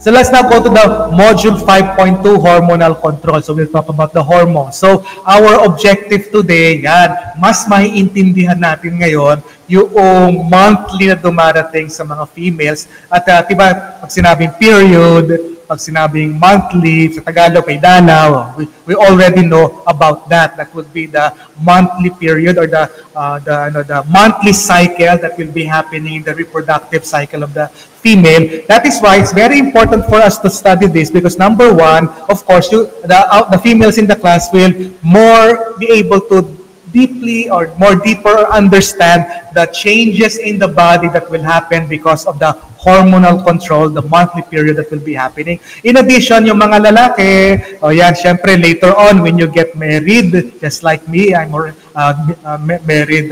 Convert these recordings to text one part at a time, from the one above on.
So let's now go to the module 5.2, hormonal control. So we'll talk about the hormones. So our objective today, yan, mas maiintindihan natin ngayon yung monthly na dumarating sa mga females. At diba, pag sinabing period, pag sinabing monthly, sa Tagalog may danaw, we already know about that. That would be the monthly period or the monthly cycle that will be happening in the reproductive cycle of the female. That is why it's very important for us to study this because number one, of course, the females in the class will more be able to deeply or more deeper understand the changes in the body that will happen because of the hormonal control, the monthly period that will be happening. In addition, yung mga lalaki, syempre later on when you get married, just like me, I'm married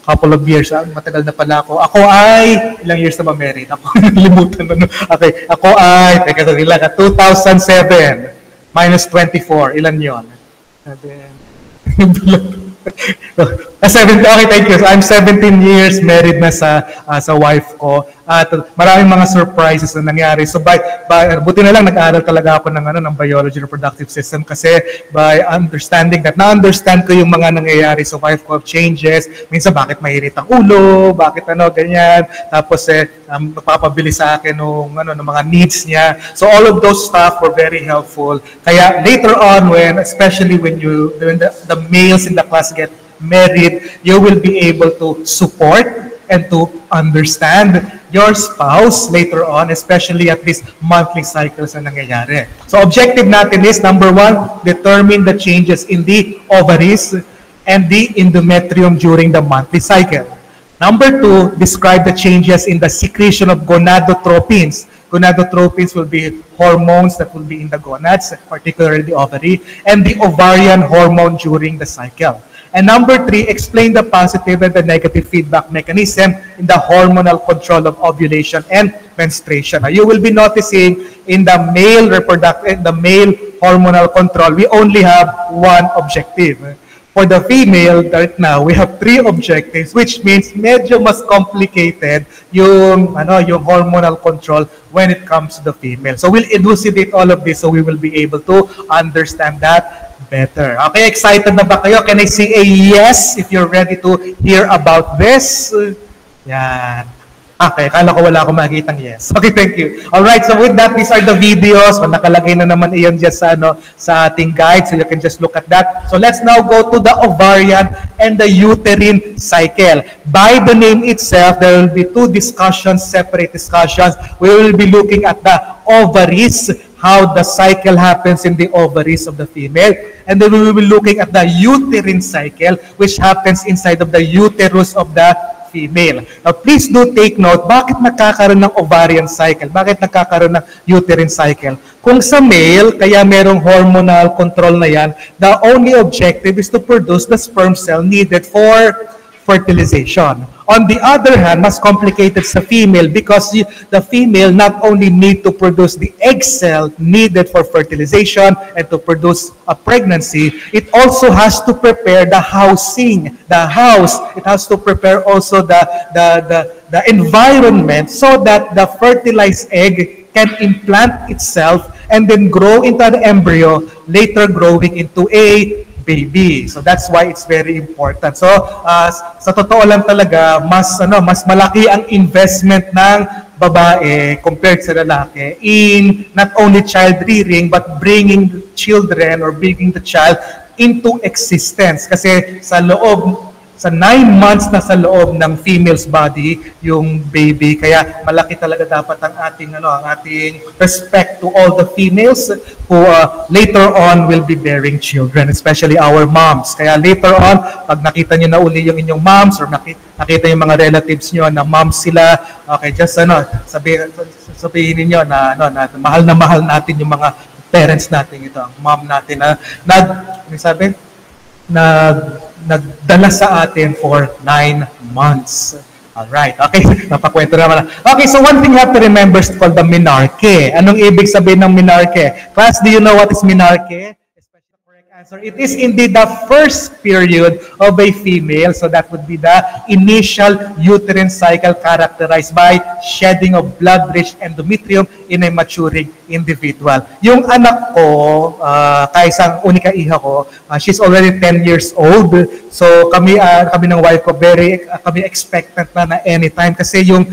couple of years. Matagal na pala ako. Ako ay, ilang years na ba married? Ako, nalimutan na. Okay, ako ay, teka sa nila, 2007 minus 24, ilan yun? And then, okay, thank you. So I'm 17 years married na sa wife ko. At maraming mga surprises na nangyari. So buti na lang nag-aaral talaga ako ng biology reproductive system kasi by understanding that, na-understand ko yung mga nangyayari sa wife ko, changes. Minsan bakit mahirit ang ulo, bakit ganyan. Tapos napapabili sa akin ng mga needs niya. So all of those stuff were very helpful. Kaya later on especially when the males in the class get married, you will be able to support and to understand your spouse later on, especially at these monthly cycles na nangyayari. So objective natin is, number one, determine the changes in the ovaries and the endometrium during the monthly cycle. Number two, describe the changes in the secretion of gonadotropins. Gonadotropins will be hormones that will be in the gonads, particularly the ovary, and the ovarian hormone during the cycle. And number three, explain the positive and the negative feedback mechanism in the hormonal control of ovulation and menstruation. Now, you will be noticing in the male hormonal control, we only have one objective. For the female, right now, we have three objectives, which means medyo mas complicated yung hormonal control when it comes to the female. So we'll elucidate all of this so we will be able to understand that better. Okay, excited na ba kayo? Can I see a yes if you're ready to hear about this? Yan. Okay, kala ko wala akong makikitang yes. Okay, thank you. Alright, so with that, these are the videos. Nakalagay na naman iyon dyan sa ating guide, so you can just look at that. So let's now go to the ovarian and the uterine cycle. By the name itself, there will be two discussions, separate discussions. We will be looking at the ovaries, how the cycle happens in the ovaries of the female. And then we will be looking at the uterine cycle, which happens inside of the uterus of the female. Now, please do take note, bakit nagkakaroon ng ovarian cycle? Bakit nagkakaroon ng uterine cycle? Kung sa male, kaya merong hormonal control na yan, the only objective is to produce the sperm cell needed for fertilization. On the other hand, mas complicated sa female because the female not only need to produce the egg cell needed for fertilization and to produce a pregnancy, it also has to prepare the housing, the house. It has to prepare also the environment so that the fertilized egg can implant itself and then grow into an embryo, later growing into a baby. So that's why it's very important. So sa totoo lang talaga, mas malaki ang investment ng babae compared sa lalaki in not only child rearing but bringing children or bringing the child into existence. Kasi sa 9 months na sa loob ng female's body yung baby, kaya malaki talaga dapat ang ating respect to all the females who later on will be bearing children, especially our moms. Kaya later on, pag nakita niyo na uli yung inyong moms or nakita yung mga relatives niyo na moms sila, okay, just sabihin niyo na mahal natin yung mga parents natin, ito, ang mom natin na nagdala sa atin for 9 months. Alright, okay, napakwento naman. Okay, so one thing you have to remember is called the menarche. Anong ibig sabihin ng menarche? Class, do you know what is menarche? Especially the correct answer. It is indeed the first period of a female, so that would be the initial uterine cycle characterized by shedding of blood-rich endometrium in a maturing individual. Yung anak ko, kaisang unika iha ko, she's already 10 years old. So kami ng wife ko, kami expectant na anytime kasi yung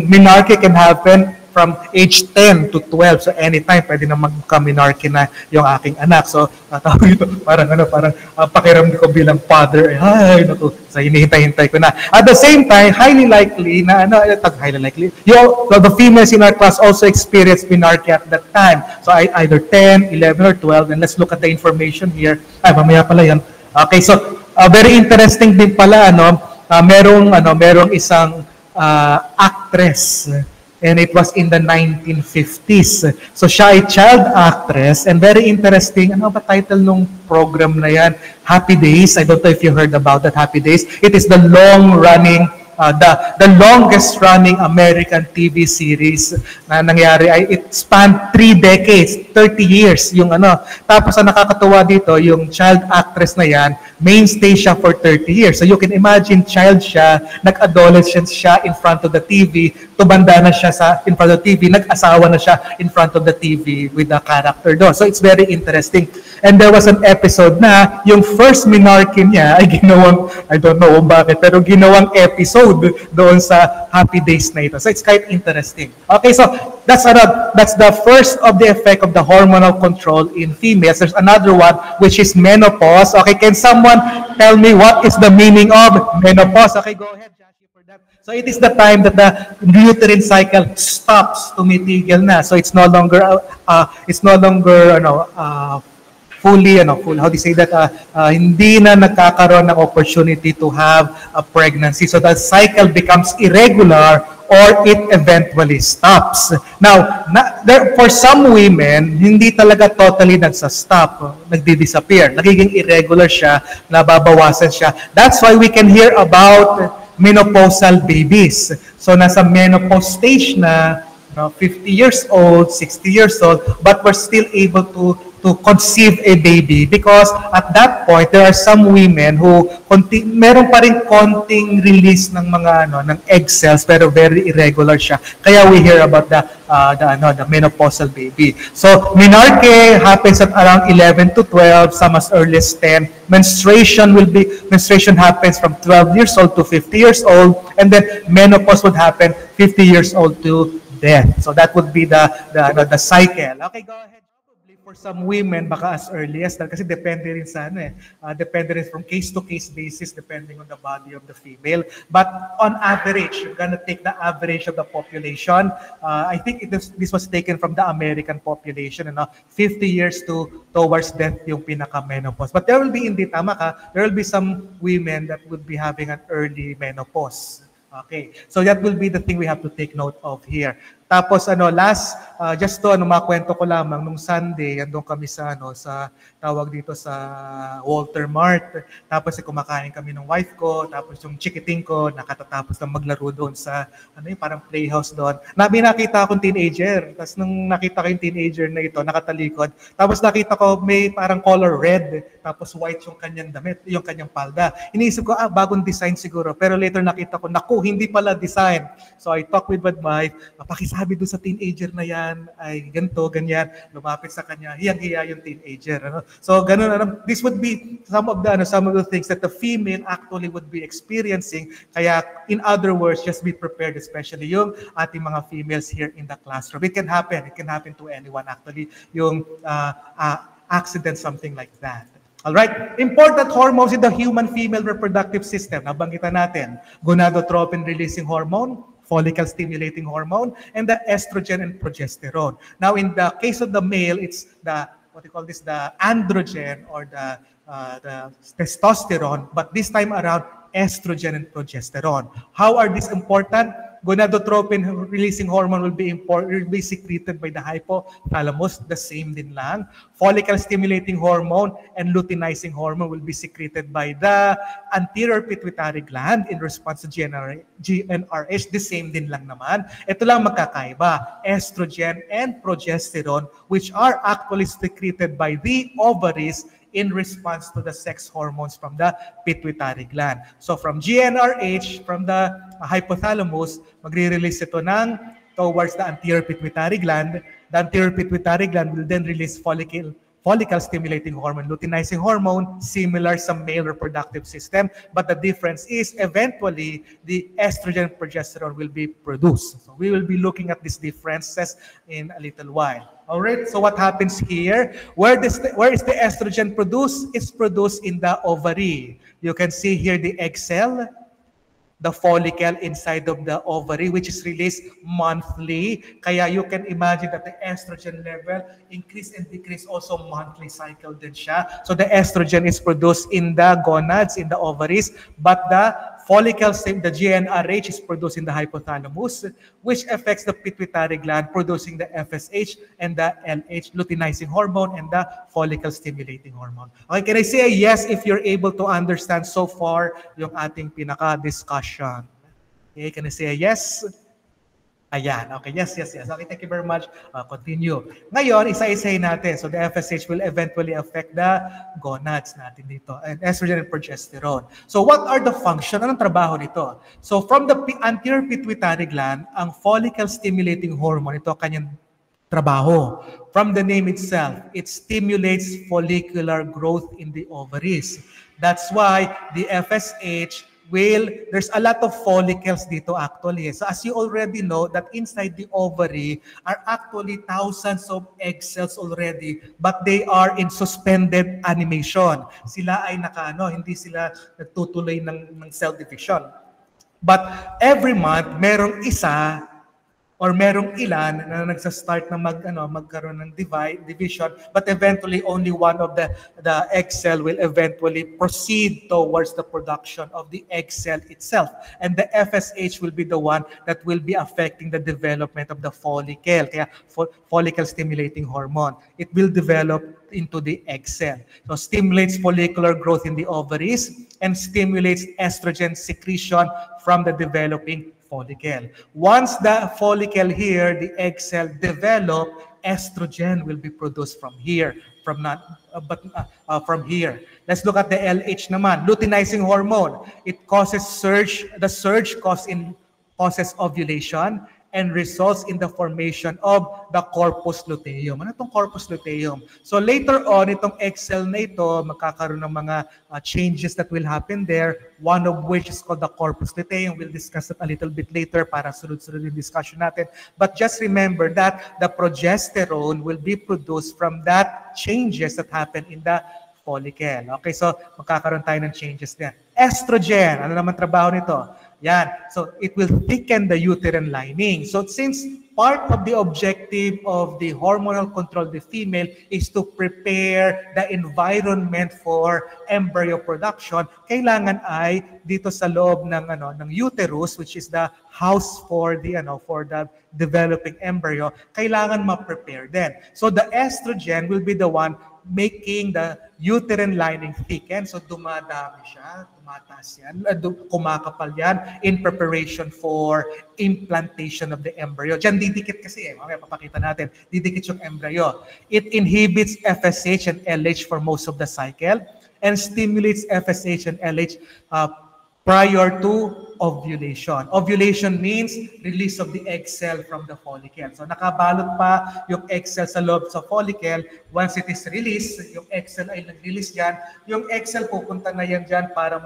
menarche can happen from age 10 to 12. So anytime pwede na magka-menarche na yung aking anak. So tawag ito, parang pakiramdam ko bilang father. Ay, naku. So hinihintay-hintay ko na. At the same time, highly likely, the females in our class also experienced menarche at that time. So either 10, 11, or 12. And let's look at the information here. Ay, mamaya pala yan. Okay, so very interesting din pala, merong isang actress. And it was in the 1950s. So siya ay child actress and very interesting. Ano ba title nung program na yan? Happy Days. I don't know if you heard about that, Happy Days. It is the the longest running American TV series na nangyari ay it spanned 3 decades, 30 years yung Tapos ang nakakatuwa dito, yung child actress na yan, mainstay siya for 30 years. So you can imagine, child siya, nag-adolescence siya in front of the TV, tubanda na siya in front of the TV, nag-asawa na siya in front of the TV with the character doon. So it's very interesting. And there was an episode na yung first menarche niya ay ginawang, I don't know bakit, pero ginawang episode doon sa Happy Days na ito. So it's quite interesting. Okay, so that's the first of the effect of the hormonal control in females. There's another one which is menopause. Okay, can someone tell me what is the meaning of menopause? Okay, go ahead, Joshie, for that. So it is the time that the uterine cycle stops, tumitigil na. So it's no longer fully, how do you say that, hindi na nagkakaroon ng opportunity to have a pregnancy. So the cycle becomes irregular or it eventually stops. Now, for some women, hindi talaga totally nagsa-stop, nagdi-disappear. Nagiging irregular siya, nababawasan siya. That's why we can hear about menopausal babies. So nasa menopause stage na, 50 years old, 60 years old, but we're still able to conceive a baby because at that point there are some women who meron pa rin konting release ng mga ng egg cells pero very irregular siya. Kaya we hear about the menopausal baby. So menarche happens at around 11 to 12, some as early as 10. Menstruation happens from 12 years old to 50 years old, and then menopause would happen 50 years old to death. So that would be the cycle. Okay, go ahead. For some women, baka as early as that, kasi depende rin sa depende rin from case to case basis, depending on the body of the female. But on average, you're gonna take the average of the population. I think this was taken from the American population, 50 years towards death yung pinaka-menopause. But there will be, hindi tama ka, there will be some women that would be having an early menopause. Okay, so that will be the thing we have to take note of here. Tapos just to makwento ko lamang nung Sunday, andun kami sa tawag dito sa Walter Mart. Tapos kumakain kami ng wife ko, tapos yung chikiting ko nakatatapos na maglaro doon sa parang playhouse doon. Nakita akong teenager. Tapos nung nakita ko yung teenager na ito, nakatalikod. Tapos nakita ko may parang color red, tapos white yung kanyang damit, yung kanyang palda. Iniisip ko, bagong design siguro. Pero later nakita ko, naku, hindi pala design. So I talked with my wife, sabi doon sa teenager na yan, ay ganito, ganyan, lumapit sa kanya, hiyang-hiya yung teenager. So, ganun, this would be some of the things that the female actually would be experiencing. Kaya, in other words, just be prepared, especially yung ating mga females here in the classroom. It can happen to anyone actually, yung accident, something like that. Alright, important hormones in the human female reproductive system. Nabanggitan natin, gonadotropin-releasing hormone, follicle-stimulating hormone, and the estrogen and progesterone. Now, in the case of the male, it's the androgen or the testosterone, but this time around, estrogen and progesterone. How are these important? Gonadotropin-releasing hormone will be secreted by the hypothalamus, the same din lang. Follicle-stimulating hormone and luteinizing hormone will be secreted by the anterior pituitary gland in response to GnRH, the same din lang naman. Ito lang magkakaiba, estrogen and progesterone, which are actually secreted by the ovaries in response to the sex hormones from the pituitary gland. So from GnRH, from the hypothalamus, magre-release ito towards the anterior pituitary gland. The anterior pituitary gland will then release follicle-stimulating hormone, luteinizing hormone, similar sa male reproductive system, but the difference is eventually the estrogen and progesterone will be produced. So we will be looking at these differences in a little while. All right, so what happens here? Where is the estrogen produced? It's produced in the ovary. You can see here the egg cell, the follicle inside of the ovary, which is released monthly. Kaya you can imagine that the estrogen level increase and decrease also monthly cycle din siya. So the estrogen is produced in the gonads, in the ovaries, but the follicles, the GnRH is produced in the hypothalamus, which affects the pituitary gland, producing the FSH and the LH, luteinizing hormone, and the follicle-stimulating hormone. Okay, can I say a yes if you're able to understand so far yung ating pinaka-discussion? Okay, can I say a yes? Ayan, okay, yes. Okay, thank you very much. Continue. Ngayon, isa-isahin natin. So the FSH will eventually affect the gonads natin dito, and estrogen and progesterone. So what are the function? Anong trabaho nito? So from the anterior pituitary gland, ang follicle-stimulating hormone, ito kanyang trabaho. From the name itself, it stimulates follicular growth in the ovaries. That's why the FSH there's a lot of follicles dito actually. So as you already know, that inside the ovary are actually thousands of egg cells already, but they are in suspended animation. Sila ay hindi sila nagtutuloy ng cell division. But every month, merong isa or merong ilan na nagsa-start na magkaroon ng division, but eventually only one of the egg cell will eventually proceed towards the production of the egg cell itself. And the FSH will be the one that will be affecting the development of the follicle. Kaya follicle-stimulating hormone. It will develop into the egg cell. So stimulates follicular growth in the ovaries and stimulates estrogen secretion from the developing follicle. Once the follicle here, the egg cell develop, estrogen will be produced from here, from here. Let's look at the LH naman, luteinizing hormone. It causes surge. The surge causes ovulation and results in the formation of the corpus luteum. Ano itong corpus luteum? So later on, itong egg cell na ito, magkakaroon ng mga changes that will happen there, one of which is called the corpus luteum. We'll discuss it a little bit later para sunod-sunod yung discussion natin. But just remember that the progesterone will be produced from that changes that happen in the follicle. Okay, so magkakaroon tayo ng changes there. Estrogen, ano naman trabaho nito? Yan. So it will thicken the uterine lining. So since part of the objective of the hormonal control of the female is to prepare the environment for embryo production, kailangan ay dito sa loob ng uterus, which is the house for the developing embryo, kailangan ma-prepare din. So the estrogen will be the one making the uterine lining thicken. So dumadami siya, tumataas yan, kumakapal yan in preparation for implantation of the embryo. Diyan didikit kasi mamaya papakita natin, didikit yung embryo. It inhibits FSH and LH for most of the cycle and stimulates FSH and LH prior to ovulation. Ovulation means release of the egg cell from the follicle. So nakabalot pa yung egg cell sa loob sa follicle. Once it is released, yung egg cell ay nag-release yan. Yung egg cell pupunta na yan dyan para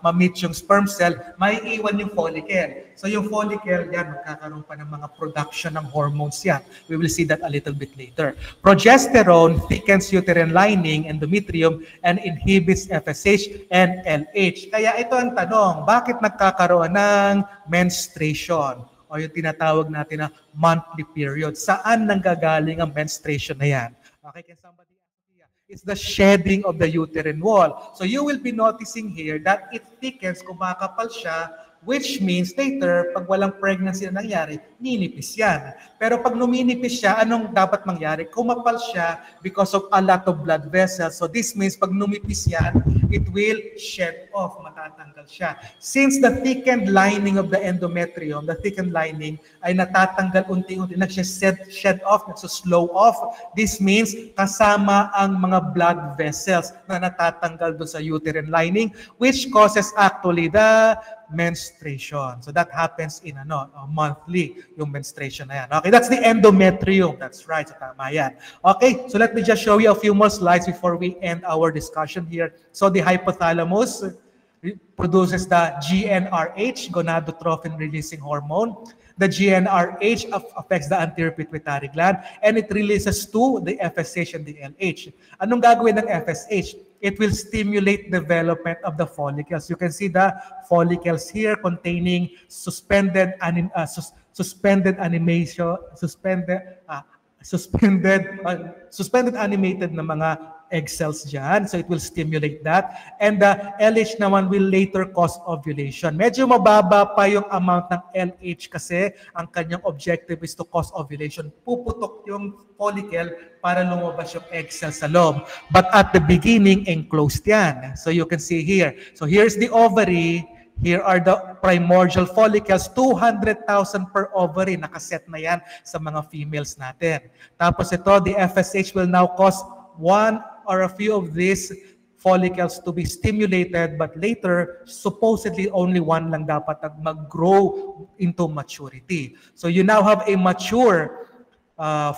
ma-meet yung sperm cell. May iwan yung follicle. So yung follicle, yan, magkakaroon pa ng mga production ng hormones yan. We will see that a little bit later. Progesterone thickens uterine lining, endometrium, and inhibits FSH and LH. Kaya ito ang tanong, bakit nagkakaroon ng menstruation o yung tinatawag natin na monthly period? Saan nanggagaling ang menstruation na yan? Okay, can somebody ask me? It's the shedding of the uterine wall. So you will be noticing here that it thickens, kumakapal siya, which means later, pag walang pregnancy na nangyari, ninipis yan. Pero pag numinipis siya, anong dapat mangyari? Kumapal siya because of a lot of blood vessels. So this means pag numipis yan, it will shed off, matatanggal siya. Since the thickened lining of the endometrium, the thickened lining ay natatanggal unti-unti, shed off, nagsuslow off. This means kasama ang mga blood vessels na natatanggal doon sa uterine lining, which causes actually the menstruation. So that happens in monthly, yung menstruation na yan. Okay, that's the endometrium. That's right, so tama yan. Okay, so let me just show you a few more slides before we end our discussion here. So the hypothalamus produces the GnRH, gonadotrophin-releasing hormone. The GnRH affects the anterior pituitary gland and it releases to the FSH and the LH. Anong gagawin ng FSH? It will stimulate development of the follicles. You can see the follicles here containing suspended animated na mga egg cells dyan. So it will stimulate that. And the LH naman will later cause ovulation. Medyo mababa pa yung amount ng LH kasi ang kanyang objective is to cause ovulation. Puputok yung follicle para lumabas yung egg cell sa loob. But at the beginning, enclosed yan. So you can see here. So here's the ovary. Here are the primordial follicles, 200,000 per ovary. Nakaset na yan sa mga females natin. Tapos ito, the FSH will now cause one or a few of these follicles to be stimulated, but later, supposedly only one lang dapat mag-grow into maturity. So you now have a mature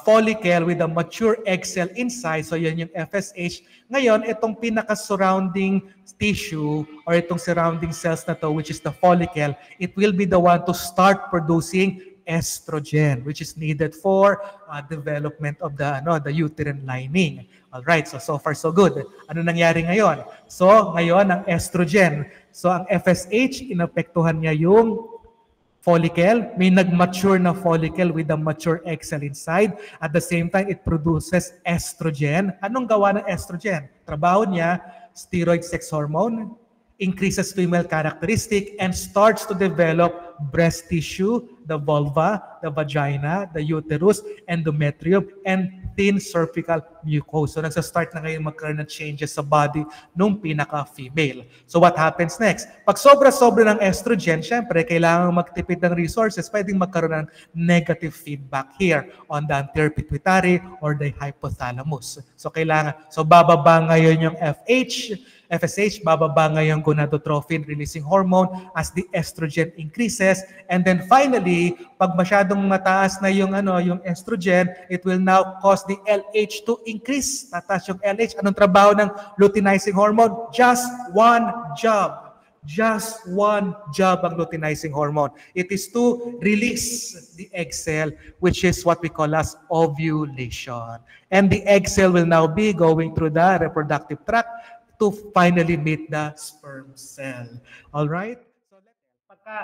follicle with a mature egg cell inside. So yan yung FSH. Ngayon, itong pinaka-surrounding tissue or itong surrounding cells na to, which is the follicle, it will be the one to start producing estrogen, which is needed for development of the uterine lining. All right, so far so good. Ano nangyari ngayon? So ngayon ang estrogen. So ang FSH, inapektuhan niya yung follicle. May nag-mature na follicle with a mature egg cell inside. At the same time, it produces estrogen. Anong gawa ng estrogen? Trabaho niya, steroid sex hormone, increases female characteristic, and starts to develop breast tissue, the vulva, the vagina, the uterus, endometrium, and thin cervical mucosa. So nagsa-start na ngayon magkaroon ng changes sa body nung pinaka-female. So what happens next? Pag sobra-sobra ng estrogen, syempre, kailangan magtipid ng resources, pwedeng magkaroon ng negative feedback here on the anterior pituitary or the hypothalamus. So bababa ngayon yung FSH, bababa ngayon gonadotrophin-releasing hormone as the estrogen increases. And then finally, pag masyadong mataas na yung estrogen, it will now cause the LH to increase. Tataas yung LH. Anong trabaho ng luteinizing hormone? Just one job. Just one job ang luteinizing hormone. It is to release the egg cell, which is what we call as ovulation. And the egg cell will now be going through the reproductive tract to finally meet the sperm cell. All right? So, pagka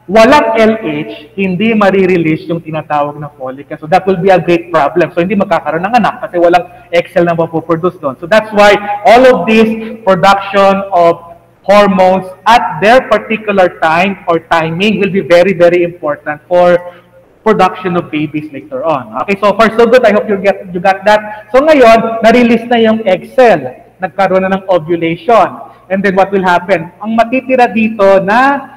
walang LH, hindi marirelease yung tinatawag na follicle. So that will be a great problem. So hindi magkakaroon ng anak kasi walang egg cell na mapoproduce doon. So that's why all of this production of hormones at their particular time or timing will be very, very important for production of babies later on. Okay, so far so good. I hope you got that. So ngayon, na-release na yung egg cell. Nagkaroon na ng ovulation. And then what will happen? Ang matitira dito na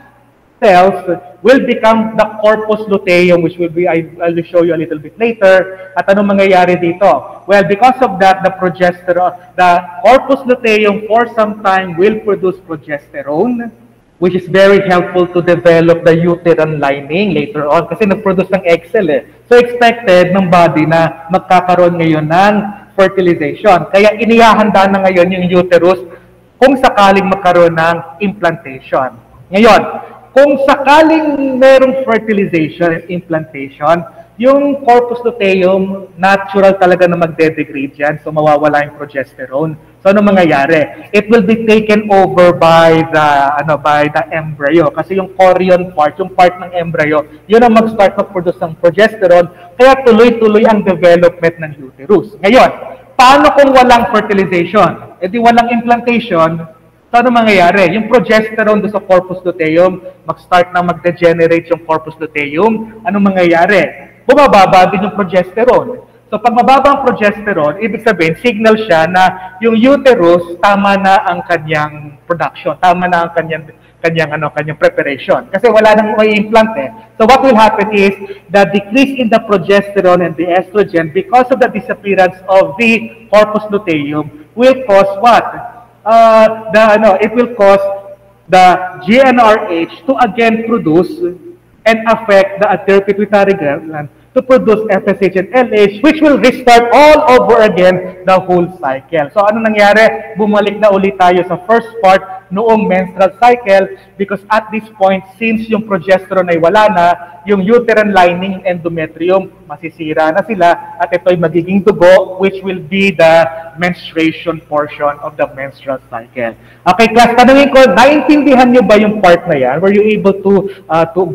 cells will become the corpus luteum, which will be, I'll show you a little bit later. At anong mangyayari dito? Well, because of that, the corpus luteum for some time will produce progesterone, which is very helpful to develop the uterine lining later on kasi nag-produce ng egg cell eh. So expected ng body na magkakaroon ngayon ng fertilization. Kaya inihahanda na ngayon yung uterus kung sakaling magkaroon ng implantation. Ngayon, kung sakaling merong fertilization and implantation, yung corpus luteum, natural talaga na magde-degrade yan, so mawawala yung progesterone. So ano mangyayari? It will be taken over by the embryo. Kasi yung chorion part, yung part ng embryo, yun ang mag-start mag-produce ng progesterone, kaya tuloy-tuloy ang development ng uterus. Ngayon, paano kung walang fertilization? E di walang implantation, so ano mangyayari? Yung progesterone doon sa corpus luteum, mag-start na mag-degenerate yung corpus luteum, ano mangyayari? Bumababa din yung progesterone. So pag mababa ang progesterone, ibig sabihin, signal siya na yung uterus, tama na ang kanyang production, tama na ang kanyang preparation. Kasi wala nang may implant eh. So what will happen is the decrease in the progesterone and the estrogen because of the disappearance of the corpus luteum will cause what? It will cause the GnRH to again produce and affect the anterior pituitary gland to produce FSH and LH, which will restart all over again the whole cycle. So ano nangyari? Bumalik na ulit tayo sa first part noong menstrual cycle because at this point, since yung progesterone ay wala na, yung uterine lining and endometrium, masisira na sila at ito ay magiging dugo, which will be the menstruation portion of the menstrual cycle. Okay, class, tanungin ko, naintindihan niyo ba yung part na yan? Were you able to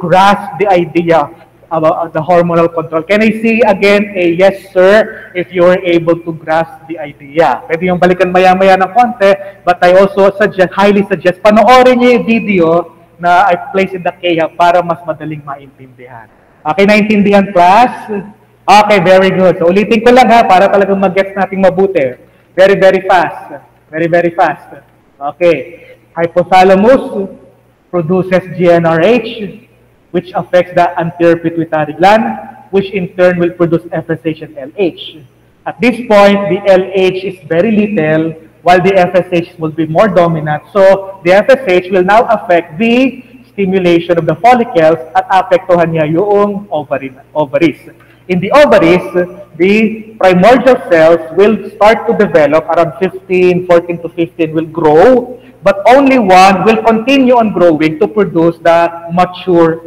grasp the idea about the hormonal control? Can I see again a yes, sir, if you were able to grasp the idea? Pwede yung balikan maya-maya ng konti, but I also highly suggest, panoorin niyo yung video na I place in the KHA para mas madaling maintindihan. Okay, naintindihan, class? Okay, very good. So, ulitin ko lang ha, para talagang mag-gets natin mabuti. Very, very fast. Very, very fast. Okay. Hypothalamus produces GnRH, which affects the anterior pituitary gland, which in turn will produce FSH and LH. At this point, the LH is very little, while the FSH will be more dominant. So, the FSH will now affect the stimulation of the follicles at apektuhan niya yung ovaries. In the ovaries, the primordial cells will start to develop, around 14 to 15 will grow, but only one will continue on growing to produce the mature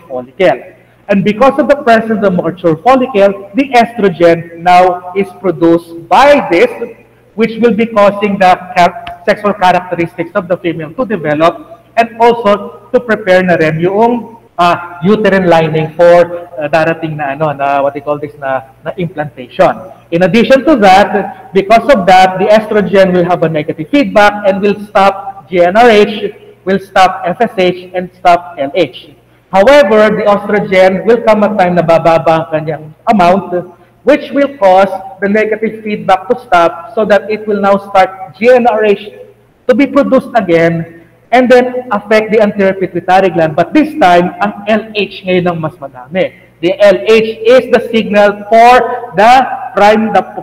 follicle. And because of the presence of the mature follicle, the estrogen now is produced by this, which will be causing the sexual characteristics of the female to develop and also to prepare na rin yung uterine lining for darating na what they call this na implantation. In addition to that, because of that, the estrogen will have a negative feedback and will stop GnRH, will stop FSH, and stop LH. However, the estrogen will come a time na bababa ang kanyang amount, which will cause the negative feedback to stop so that it will now start GnRH to be produced again and then affect the anterior pituitary gland. But this time, ang LH ngayon ang mas madami. The LH is the signal for the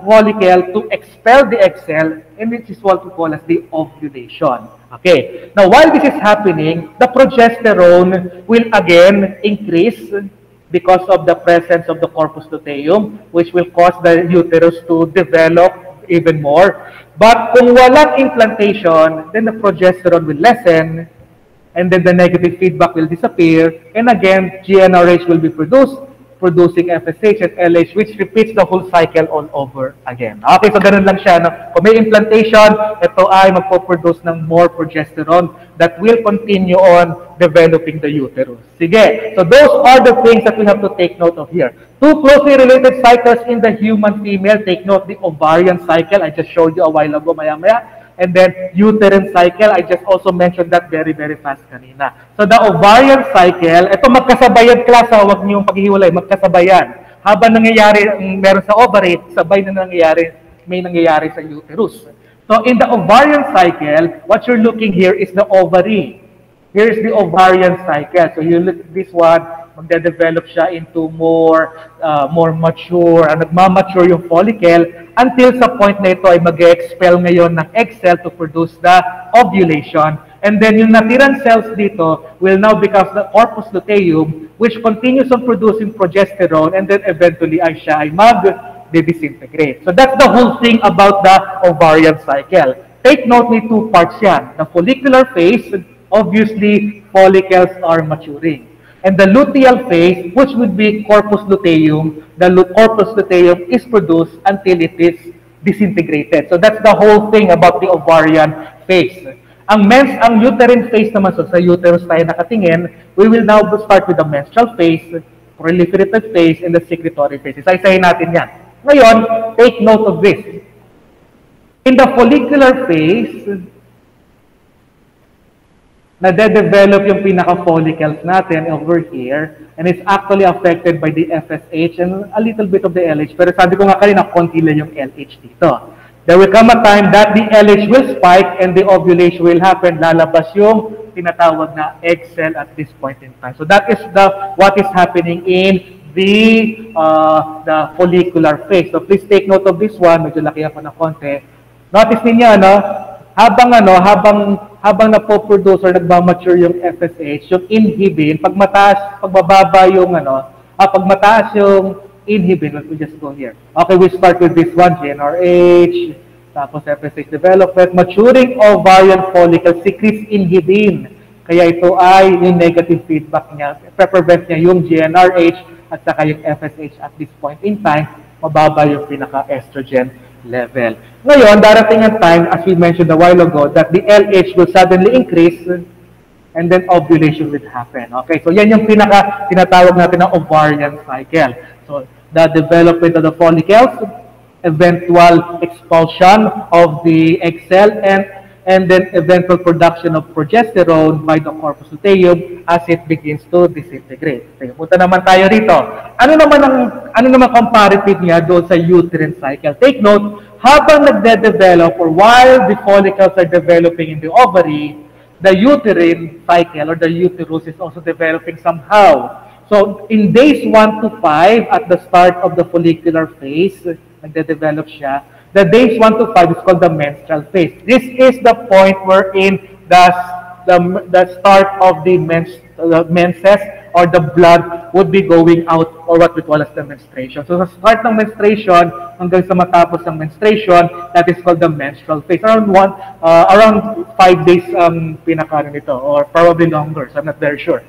follicle to expel the egg cell, and which is what we call as the ovulation. Okay. Now, while this is happening, the progesterone will again increase because of the presence of the corpus luteum, which will cause the uterus to develop even more. But kung walang implantation, then the progesterone will lessen, and then the negative feedback will disappear, and again, GnRH will be producing FSH and LH, which repeats the whole cycle all over again. Okay, so ganun lang siya. No? Kung may implantation, ito ay magpo-produce ng more progesterone that will continue on developing the uterus. Sige, so those are the things that we have to take note of here. Two closely related cycles in the human female. Take note, the ovarian cycle, I just showed you a while ago, maya-maya. And then uterine cycle, I just also mentioned that very, very fast kanina. So the ovarian cycle, ito magkasabayan class, huwag niyong paghihiwalay, magkasabayan. Habang nangyayari, meron sa ovary, sabay na may nangyayari sa uterus. So in the ovarian cycle, what you're looking here is the ovary. Here is the ovarian cycle. So you look at this one, magde-develop siya into more mature, nagmamature yung follicle until sa point na ito ay mag-expel ngayon ng egg cell to produce the ovulation. And then yung natirang cells dito will now become the corpus luteum, which continues on producing progesterone, and then eventually siya ay mag-disintegrate. So that's the whole thing about the ovarian cycle. Take note, may two parts yan. The follicular phase, obviously follicles are maturing. And the luteal phase, which would be corpus luteum, the corpus luteum is produced until it is disintegrated. So that's the whole thing about the ovarian phase. Ang uterine phase naman, so sa uterus tayo nakatingin, we will now start with the menstrual phase, proliferative phase, and the secretory phase. Isa-isahin natin yan. Ngayon, take note of this. In the follicular phase, nade-develop yung pinaka-follicles natin over here, and it's actually affected by the FSH and a little bit of the LH. Pero sabi ko nga kanina, konti lang yung LH dito. There will come a time that the LH will spike and the ovulation will happen. Lalabas yung tinatawag na egg cell at this point in time. So that is what is happening in the follicular phase. So please take note of this one. Medyo laki ako ng konti. Notice niyo, habang napoproduce or nagmamature yung FSH, yung inhibin, pag mataas yung inhibin, let me just go here. Okay, we start with this one, GnRH, tapos FSH development, maturing ovarian follicle secretes inhibin. Kaya ito ay yung negative feedback niya, prevent niya yung GnRH at saka yung FSH at this point in time, mababa yung pinaka-estrogen level. Ngayon, darating ang time, as we mentioned a while ago, that the LH will suddenly increase and then ovulation will happen. Okay, so yan yung tinatawag natin na ovarian cycle. So, the development of the follicles, eventual expulsion of the egg cell, and then eventual production of progesterone by the corpus luteum as it begins to disintegrate. Okay, punta naman tayo rito. Ano naman comparative niya doon sa uterine cycle? Take note, habang nagde-develop or while the follicles are developing in the ovary, the uterine cycle or the uterus is also developing somehow. So, in days 1 to 5, at the start of the follicular phase, nagde-develop siya, the days 1 to 5 is called the menstrual phase. This is the point wherein the start of the menses or the blood would be going out, or what we call as the menstruation. So sa start ng menstruation hanggang sa matapos ng menstruation, that is called the menstrual phase. Around 5 days pinaka nito, or probably longer, so I'm not very sure.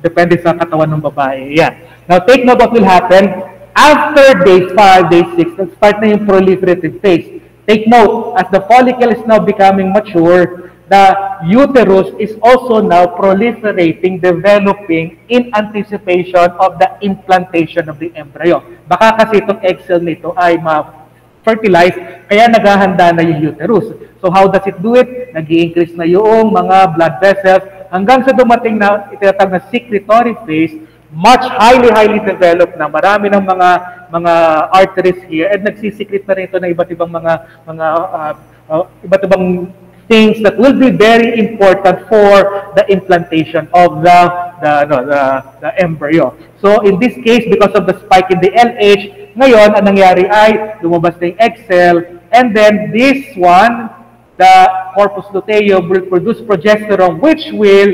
Depende sa katawan ng babae. Yan. Now take note what will happen. After day 5, day 6, start na yung proliferative phase. Take note, as the follicle is now becoming mature, the uterus is also now proliferating, developing in anticipation of the implantation of the embryo. Baka kasi itong egg cell nito ay ma-fertilize, kaya naghahanda na yung uterus. So how does it do it? Nag-i-increase na yung mga blood vessels hanggang sa dumating na itinatawag na secretory phase, much highly developed na, marami ng mga arteries here, and nagsisikret na rin ito ng iba't ibang iba't ibang things that will be very important for the implantation of the embryo. So in this case, because of the spike in the LH, ngayon ang nangyari ay lumabas na yung egg cell, and then this one, the corpus luteum, will produce progesterone, which will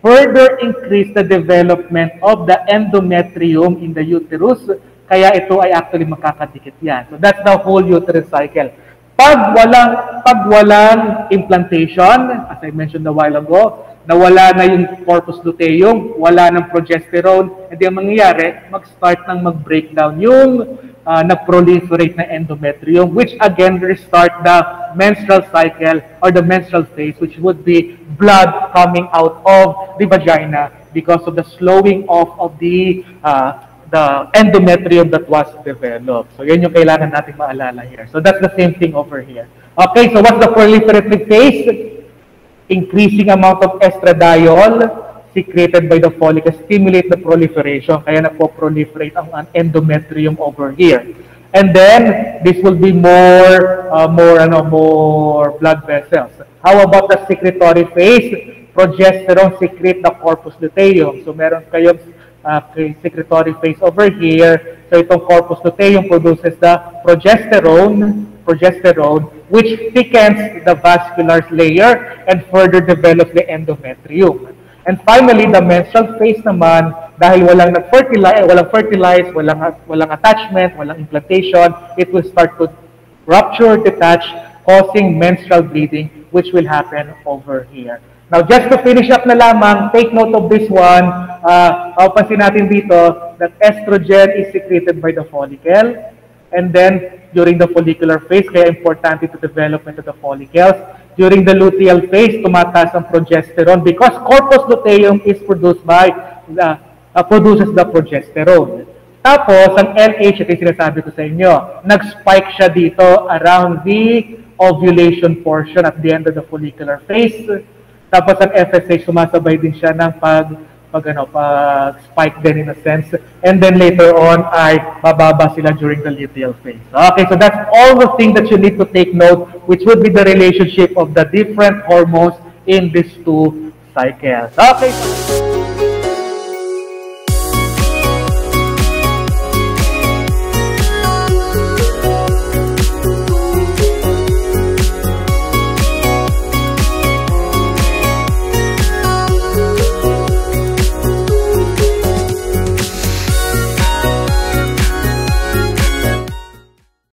further increase the development of the endometrium in the uterus, kaya ito ay actually makakadikit yan. So that's the whole uterine cycle. Pag walang implantation, as I mentioned a while ago, nawala na yung corpus luteum, wala ng progesterone, hindi ang mangyayari, mag-start ng mag-breakdown yung nag-proliferate na endometrium, which again restart the menstrual cycle or the menstrual phase, which would be blood coming out of the vagina because of the slowing off of the endometrium that was developed. So yan yung kailangan natin maalala here. So that's the same thing over here. Okay, so what's the proliferative phase? Increasing amount of estradiol secreted by the follicle stimulate the proliferation, kaya napo-proliferate ang endometrium over here. And then this will be more blood vessels. How about the secretory phase? Progesterone secrete the corpus luteum. So meron kayong secretory phase over here. So itong corpus luteum produces the progesterone, which thickens the vascular layer and further develops the endometrium. And finally, the menstrual phase naman, dahil walang fertilize, walang attachment, walang implantation, it will start to rupture, detach, causing menstrual bleeding, which will happen over here. Now, just to finish up na lamang, take note of this one. Papansin natin dito that estrogen is secreted by the follicle, and then during the follicular phase, kaya importante to development of the follicles. During the luteal phase, tumataas ang progesterone because corpus luteum is produced produces the progesterone. Tapos, ang LH, ito yung sinasabi ko sa inyo, nag-spike siya dito around the ovulation portion at the end of the follicular phase. Tapos ang FSH, sumasabay din siya ng pag spike din in a sense. And then later on ay bababa sila during the luteal phase. Okay, so that's all the things that you need to take note, which would be the relationship of the different hormones in these two cycles. Okay.